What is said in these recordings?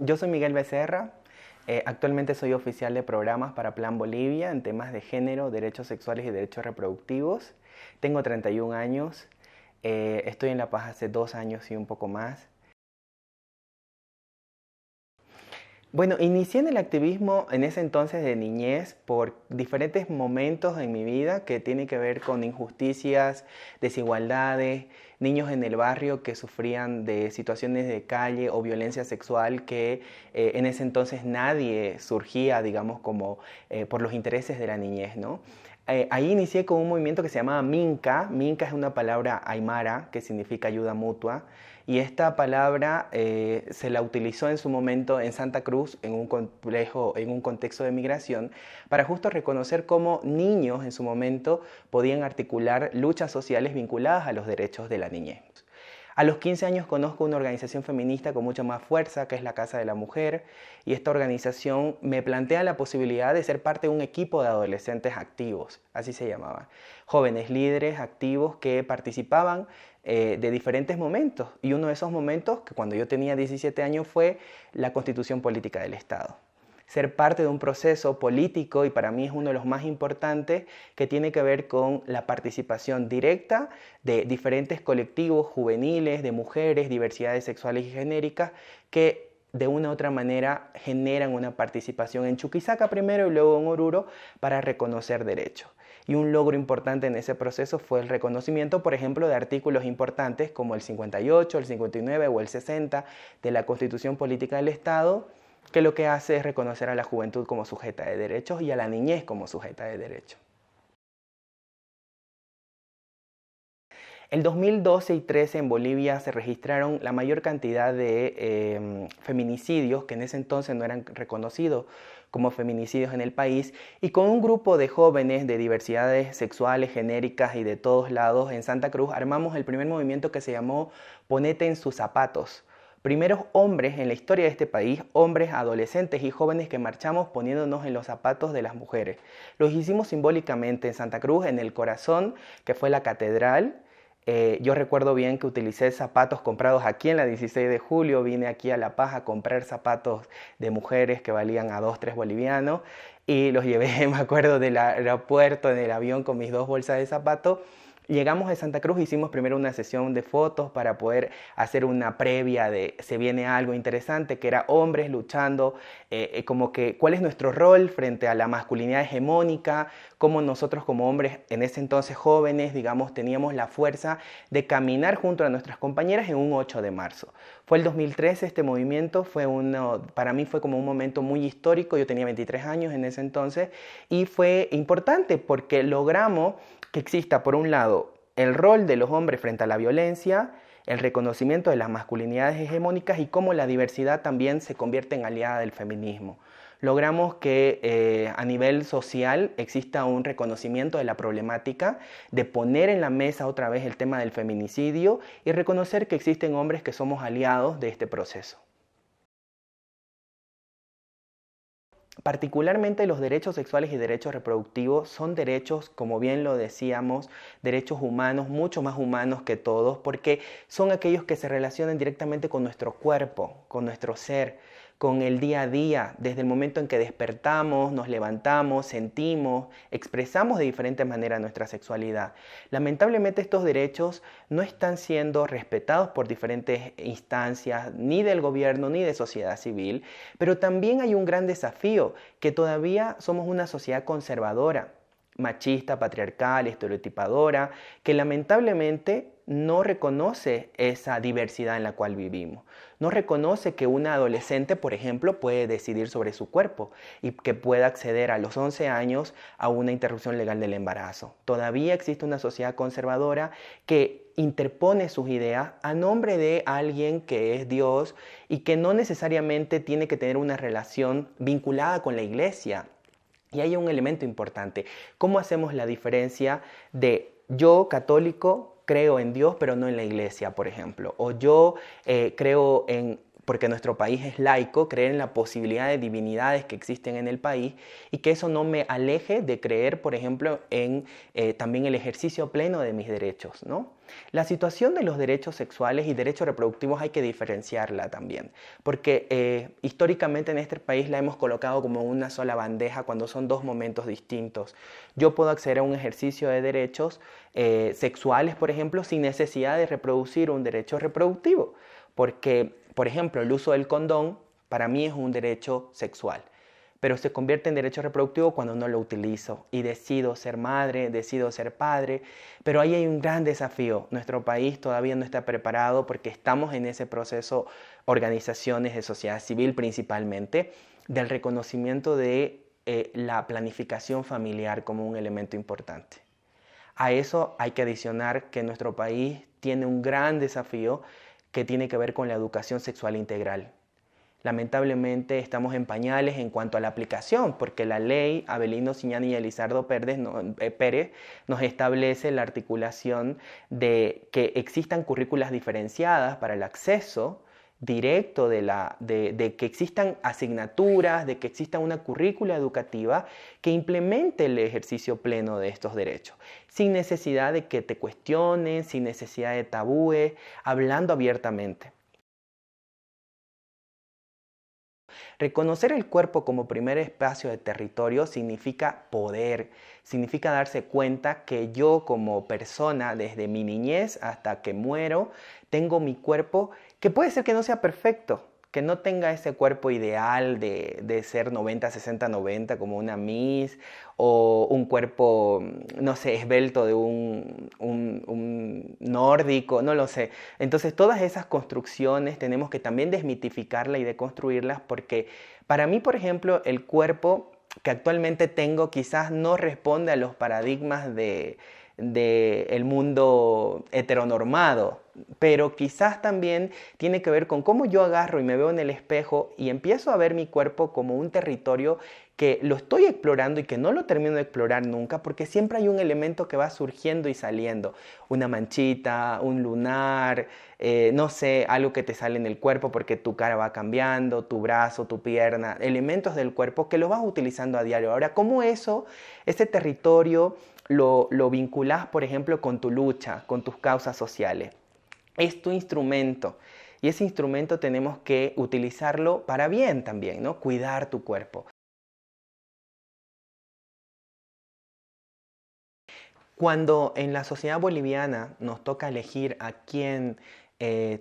Yo soy Miguel Becerra. Actualmente soy oficial de programas para Plan Bolivia en temas de género, derechos sexuales y derechos reproductivos. Tengo 31 años. Estoy en La Paz hace 2 años y un poco más. Bueno, inicié en el activismo en ese entonces de niñez por diferentes momentos en mi vida que tienen que ver con injusticias, desigualdades, niños en el barrio que sufrían de situaciones de calle o violencia sexual que en ese entonces nadie surgía, digamos, como por los intereses de la niñez, ¿no? Ahí inicié con un movimiento que se llamaba Minca. Minca es una palabra aymara que significa ayuda mutua. Y esta palabra se la utilizó en su momento en Santa Cruz, en un complejo, en un contexto de migración, para justo reconocer cómo niños en su momento podían articular luchas sociales vinculadas a los derechos de la niñez. A los 15 años conozco una organización feminista con mucha más fuerza, que es la Casa de la Mujer, y esta organización me plantea la posibilidad de ser parte de un equipo de adolescentes activos, así se llamaba. Jóvenes líderes activos que participaban de diferentes momentos, y uno de esos momentos, que cuando yo tenía 17 años, fue la Constitución Política del Estado. Ser parte de un proceso político, y para mí es uno de los más importantes, que tiene que ver con la participación directa de diferentes colectivos juveniles, de mujeres, diversidades sexuales y genéricas, que de una u otra manera generan una participación en Chuquisaca primero y luego en Oruro para reconocer derechos. Y un logro importante en ese proceso fue el reconocimiento, por ejemplo, de artículos importantes como el 58, el 59 o el 60 de la Constitución Política del Estado, que lo que hace es reconocer a la juventud como sujeta de derechos y a la niñez como sujeta de derechos. El 2012 y 13 en Bolivia se registraron la mayor cantidad de feminicidios, que en ese entonces no eran reconocidos como feminicidios en el país, y con un grupo de jóvenes de diversidades sexuales, genéricas y de todos lados en Santa Cruz armamos el primer movimiento que se llamó Ponete en sus zapatos. Primeros hombres en la historia de este país, hombres, adolescentes y jóvenes que marchamos poniéndonos en los zapatos de las mujeres. Los hicimos simbólicamente en Santa Cruz, en el corazón, que fue la catedral. Yo recuerdo bien que utilicé zapatos comprados aquí en la 16 de julio, vine aquí a La Paz a comprar zapatos de mujeres que valían a 2, 3 bolivianos y los llevé, me acuerdo, del aeropuerto en el avión con mis 2 bolsas de zapatos. Llegamos a Santa Cruz, hicimos primero una sesión de fotos para poder hacer una previa de se viene algo interesante, que era hombres luchando, como que cuál es nuestro rol frente a la masculinidad hegemónica, cómo nosotros como hombres en ese entonces jóvenes, digamos, teníamos la fuerza de caminar junto a nuestras compañeras en un 8 de marzo. Fue el 2013 este movimiento, para mí fue como un momento muy histórico, yo tenía 23 años en ese entonces y fue importante porque logramos que exista, por un lado, el rol de los hombres frente a la violencia, el reconocimiento de las masculinidades hegemónicas y cómo la diversidad también se convierte en aliada del feminismo. Logramos que a nivel social exista un reconocimiento de la problemática, de poner en la mesa otra vez el tema del feminicidio y reconocer que existen hombres que somos aliados de este proceso. Particularmente los derechos sexuales y derechos reproductivos son derechos, como bien lo decíamos, derechos humanos, mucho más humanos que todos, porque son aquellos que se relacionan directamente con nuestro cuerpo, con nuestro ser, con el día a día, desde el momento en que despertamos, nos levantamos, sentimos, expresamos de diferentes maneras nuestra sexualidad. Lamentablemente estos derechos no están siendo respetados por diferentes instancias, ni del gobierno ni de sociedad civil, pero también hay un gran desafío, que todavía somos una sociedad conservadora, machista, patriarcal, estereotipadora, que lamentablemente no reconoce esa diversidad en la cual vivimos. No reconoce que una adolescente, por ejemplo, puede decidir sobre su cuerpo y que pueda acceder a los 11 años a una interrupción legal del embarazo. Todavía existe una sociedad conservadora que interpone sus ideas a nombre de alguien que es Dios y que no necesariamente tiene que tener una relación vinculada con la iglesia. Y hay un elemento importante. ¿Cómo hacemos la diferencia de yo, católico, creo en Dios pero no en la iglesia, por ejemplo? O yo creo en porque nuestro país es laico, creer en la posibilidad de divinidades que existen en el país y que eso no me aleje de creer, por ejemplo, en también el ejercicio pleno de mis derechos, ¿no? La situación de los derechos sexuales y derechos reproductivos hay que diferenciarla también, porque históricamente en este país la hemos colocado como una sola bandeja cuando son dos momentos distintos. Yo puedo acceder a un ejercicio de derechos sexuales, por ejemplo, sin necesidad de reproducir un derecho reproductivo, porque, por ejemplo, el uso del condón para mí es un derecho sexual, pero se convierte en derecho reproductivo cuando no lo utilizo y decido ser madre, decido ser padre, pero ahí hay un gran desafío. Nuestro país todavía no está preparado porque estamos en ese proceso, organizaciones de sociedad civil principalmente, del reconocimiento de la planificación familiar como un elemento importante. A eso hay que adicionar que nuestro país tiene un gran desafío que tiene que ver con la educación sexual integral. Lamentablemente estamos en pañales en cuanto a la aplicación, porque la ley Avelino Ciñani y Elizardo Pérez nos establece la articulación de que existan currículas diferenciadas para el acceso directo de que existan asignaturas, de que exista una currícula educativa que implemente el ejercicio pleno de estos derechos, sin necesidad de que te cuestionen, sin necesidad de tabúes, hablando abiertamente. Reconocer el cuerpo como primer espacio de territorio significa poder, significa darse cuenta que yo como persona, desde mi niñez hasta que muero, tengo mi cuerpo que puede ser que no sea perfecto, que no tenga ese cuerpo ideal de ser 90, 60, 90 como una Miss o un cuerpo, no sé, esbelto de un nórdico, no lo sé. Entonces todas esas construcciones tenemos que también desmitificarlas y deconstruirlas porque para mí, por ejemplo, el cuerpo que actualmente tengo quizás no responde a los paradigmas de el mundo heteronormado, pero quizás también tiene que ver con cómo yo agarro y me veo en el espejo y empiezo a ver mi cuerpo como un territorio que lo estoy explorando y que no lo termino de explorar nunca porque siempre hay un elemento que va surgiendo y saliendo, una manchita, un lunar, no sé, algo que te sale en el cuerpo porque tu cara va cambiando, tu brazo, tu pierna, elementos del cuerpo que lo vas utilizando a diario. Ahora, ¿cómo ese territorio lo vinculás, por ejemplo, con tu lucha, con tus causas sociales? Es tu instrumento y ese instrumento tenemos que utilizarlo para bien también, ¿no? Cuidar tu cuerpo. Cuando en la sociedad boliviana nos toca elegir a quién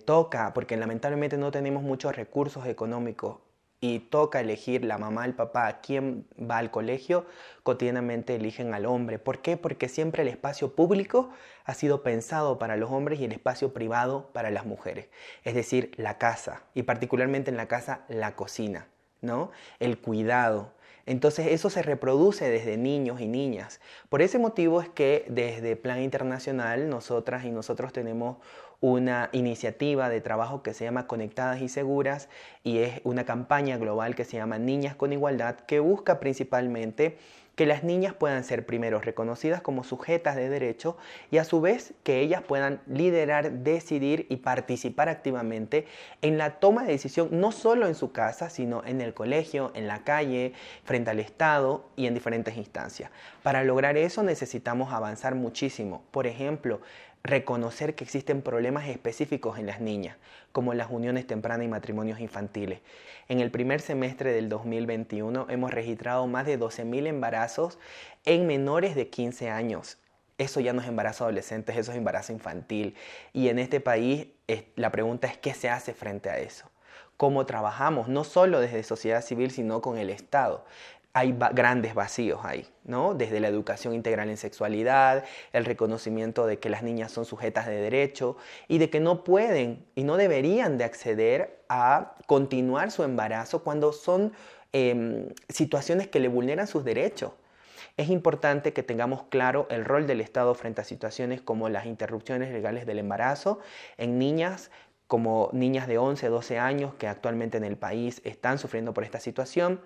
toca, porque lamentablemente no tenemos muchos recursos económicos y toca elegir la mamá, el papá, a quién va al colegio, cotidianamente eligen al hombre. ¿Por qué? Porque siempre el espacio público ha sido pensado para los hombres y el espacio privado para las mujeres. Es decir, la casa, y particularmente en la casa, la cocina, ¿no? El cuidado. Entonces eso se reproduce desde niños y niñas. Por ese motivo es que desde Plan Internacional nosotras y nosotros tenemos una iniciativa de trabajo que se llama Conectadas y Seguras y es una campaña global que se llama Niñas con Igualdad que busca principalmente que las niñas puedan ser primero reconocidas como sujetas de derecho y a su vez que ellas puedan liderar, decidir y participar activamente en la toma de decisión no solo en su casa, sino en el colegio, en la calle, frente al Estado y en diferentes instancias. Para lograr eso necesitamos avanzar muchísimo. Por ejemplo, reconocer que existen problemas específicos en las niñas, como las uniones tempranas y matrimonios infantiles. En el primer semestre del 2021 hemos registrado más de 12.000 embarazos en menores de 15 años. Eso ya no es embarazo adolescente, eso es embarazo infantil. Y en este país la pregunta es ¿qué se hace frente a eso? ¿Cómo trabajamos? No solo desde sociedad civil, sino con el Estado. Hay grandes vacíos ahí, ¿no? Desde la educación integral en sexualidad, el reconocimiento de que las niñas son sujetas de derecho y de que no pueden y no deberían de acceder a continuar su embarazo cuando son situaciones que le vulneran sus derechos. Es importante que tengamos claro el rol del Estado frente a situaciones como las interrupciones legales del embarazo en niñas como niñas de 11, 12 años que actualmente en el país están sufriendo por esta situación.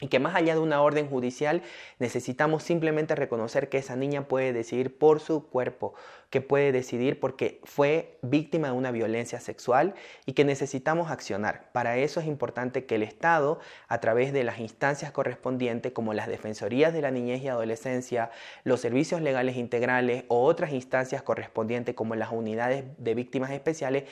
Y que más allá de una orden judicial necesitamos simplemente reconocer que esa niña puede decidir por su cuerpo, que puede decidir porque fue víctima de una violencia sexual y que necesitamos accionar. Para eso es importante que el Estado, a través de las instancias correspondientes como las Defensorías de la Niñez y Adolescencia, los servicios legales integrales o otras instancias correspondientes como las unidades de víctimas especiales,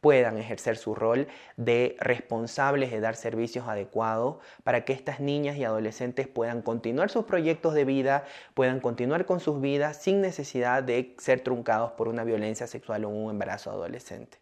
puedan ejercer su rol de responsables de dar servicios adecuados para que estas niñas y adolescentes puedan continuar sus proyectos de vida, puedan continuar con sus vidas sin necesidad de ser truncados por una violencia sexual o un embarazo adolescente.